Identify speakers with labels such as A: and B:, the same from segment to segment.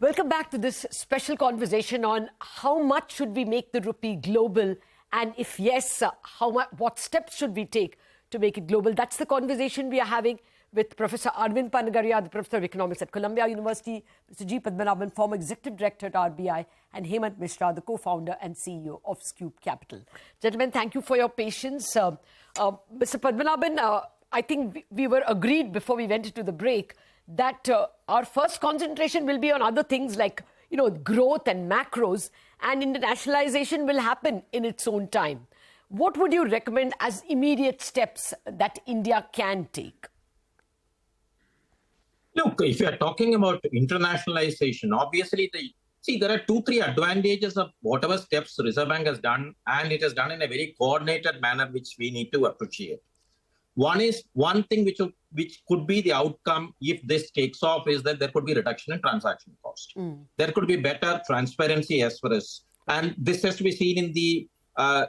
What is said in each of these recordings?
A: Welcome back to this special conversation on how much should we make the rupee global, and if yes, what steps should we take to make it global? That's the conversation we are having with Professor Arvind Panagariya, the Professor of Economics at Columbia University, Mr. G. Padmanabhan, former Executive Director at RBI, and Hemant Mishra, the co-founder and CEO of SCUBE Capital. Gentlemen, thank you for your patience. Mr. Padmanabhan, I think we were agreed before we went into the break that our first concentration will be on other things like, growth and macros, and internationalization will happen in its own time. What would you recommend as immediate steps that India can take?
B: Look, if you are talking about internationalization, obviously, there are 2-3 advantages of whatever steps Reserve Bank has done, and it has done in a very coordinated manner, which we need to appreciate. One thing which could be the outcome if this takes off is that there could be reduction in transaction cost. There could be better transparency as far as, and this has to be seen in the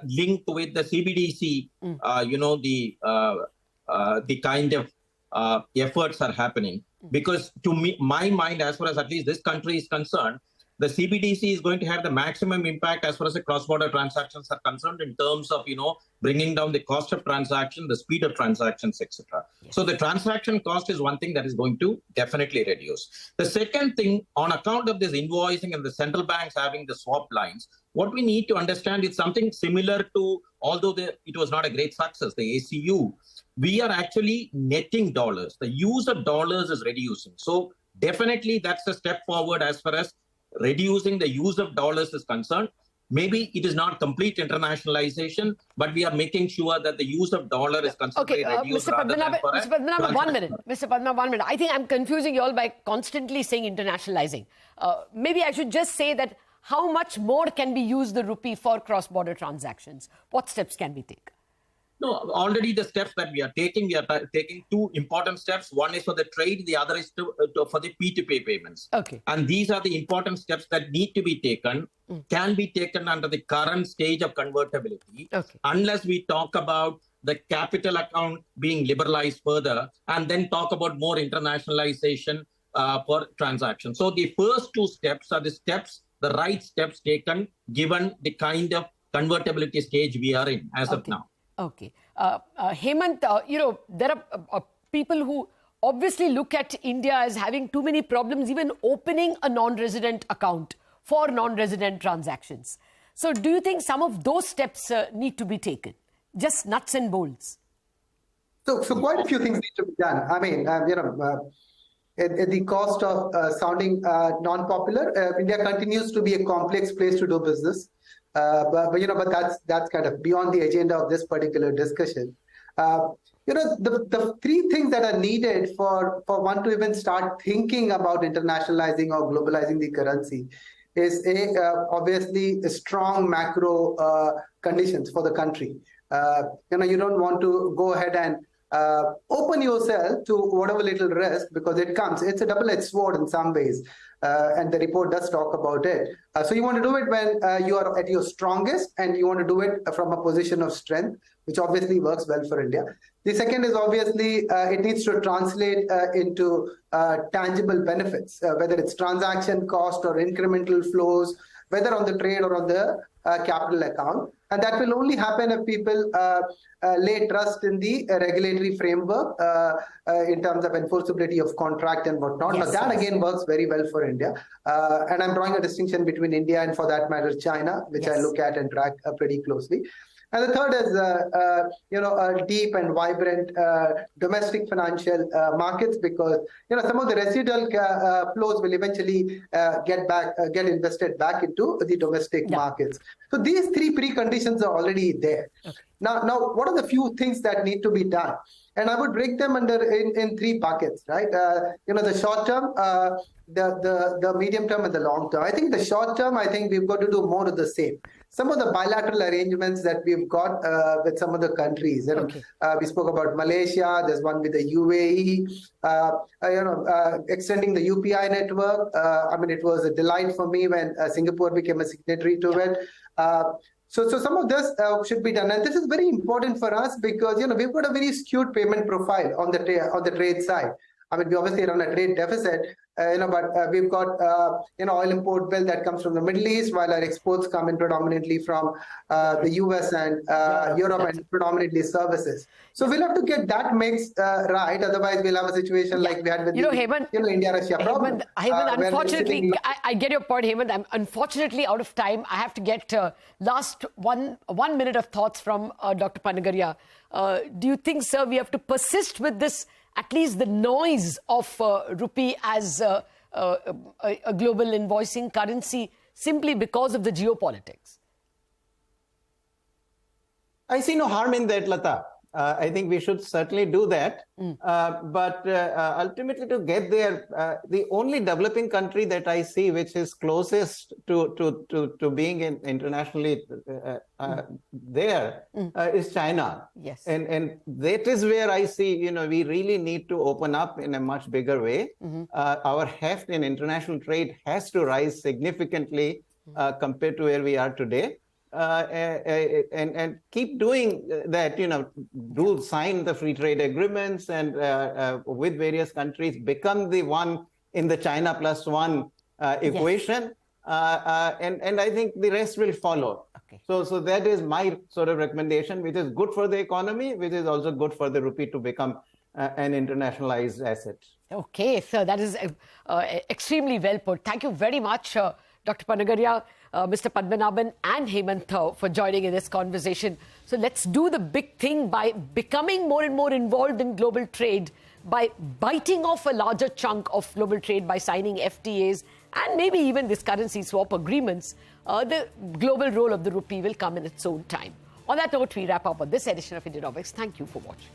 B: link with the CBDC, the kind of efforts are happening. Because to me, my mind, as far as at least this country is concerned, the CBDC is going to have the maximum impact as far as the cross-border transactions are concerned in terms of, bringing down the cost of transaction, the speed of transactions, etc. Yes. So the transaction cost is one thing that is going to definitely reduce. The second thing, on account of this invoicing and the central banks having the swap lines, what we need to understand is something similar to, although it was not a great success, the ACU, we are actually netting dollars. The use of dollars is reducing. So definitely that's a step forward as far as reducing the use of dollars is concerned. Maybe it is not complete internationalization, but we are making sure that the use of dollar is constantly reduced.
A: Mr. Padmanabhan, 1 minute. Mr. Padmanabhan, 1 minute. I think I'm confusing you all by constantly saying internationalizing. Maybe I should just say that how much more can we use the rupee for cross-border transactions? What steps can we take?
B: No, already the steps that we are taking 2 important steps. One is for the trade, the other is for the P2P payments.
A: Okay.
B: And these are the important steps that need to be taken, can be taken under the current stage of convertibility, unless we talk about the capital account being liberalized further, and then talk about more internationalization for transactions. So the first 2 steps are the right steps taken, given the kind of convertibility stage we are in as of now.
A: Okay. Hemant, there are people who obviously look at India as having too many problems, even opening a non-resident account for non-resident transactions. So do you think some of those steps need to be taken? Just nuts and bolts.
C: So quite a few things need to be done. I mean, at the cost of sounding non-popular, India continues to be a complex place to do business. But that's kind of beyond the agenda of this particular discussion. The 3 things that are needed for one to even start thinking about internationalizing or globalizing the currency is obviously a strong macro conditions for the country. You don't want to go ahead and open yourself to whatever little risk, because it's a double-edged sword in some ways. And the report does talk about it. So you want to do it when you are at your strongest, and you want to do it from a position of strength, which obviously works well for India. The second is obviously it needs to translate into tangible benefits, whether it's transaction cost or incremental flows, whether on the trade or on the capital account. And that will only happen if people lay trust in the regulatory framework in terms of enforceability of contract and whatnot. Yes, now that again works very well for India. And I'm drawing a distinction between India and, for that matter, China, which I look at and track pretty closely. And the third is, a deep and vibrant domestic financial markets, because, some of the residual flows will eventually get invested back into the domestic markets. So these 3 preconditions are already there. Okay. Now, what are the few things that need to be done? And I would break them in 3 buckets, right? The short term, the medium term, and the long term. I think the short term, we've got to do more of the same. Some of the bilateral arrangements that we've got with some of the countries. We spoke about Malaysia. There's one with the UAE. Extending the UPI network. It was a delight for me when Singapore became a signatory to it. So some of this should be done, and this is very important for us because we've got a very skewed payment profile on the trade side. I mean, we obviously run a trade deficit, but we've got oil import bill that comes from the Middle East, while our exports come in predominantly from the US and Europe, and predominantly services. So we'll have to get that mix right. Otherwise, we'll have a situation like we had with
A: Hemant,
C: India-Russia problem.
A: Hemant, unfortunately, I get your point, Hemant. I'm unfortunately out of time. I have to get last one minute of thoughts from Dr. Panagariya. Do you think, sir, we have to persist with this, at least the noise of rupee as a global invoicing currency, simply because of the geopolitics?
D: I see no harm in that, Latha. I think we should certainly do that. But ultimately, to get there, the only developing country that I see which is closest to being internationally there is China.
A: Yes.
D: And that is where I see, we really need to open up in a much bigger way. Our heft in international trade has to rise significantly compared to where we are today. And keep doing that, do sign the free trade agreements and with various countries, become the one in the China plus one equation. And I think the rest will follow.
A: Okay.
D: So that is my sort of recommendation, which is good for the economy, which is also good for the rupee to become an internationalized asset.
A: Okay, sir, that is extremely well put. Thank you very much, Dr. Panagariya, Mr. Padmanabhan and Hemant for joining in this conversation. So let's do the big thing by becoming more and more involved in global trade, by biting off a larger chunk of global trade, by signing FTAs and maybe even this currency swap agreements. The global role of the rupee will come in its own time. On that note, we wrap up on this edition of Indianomics. Thank you for watching.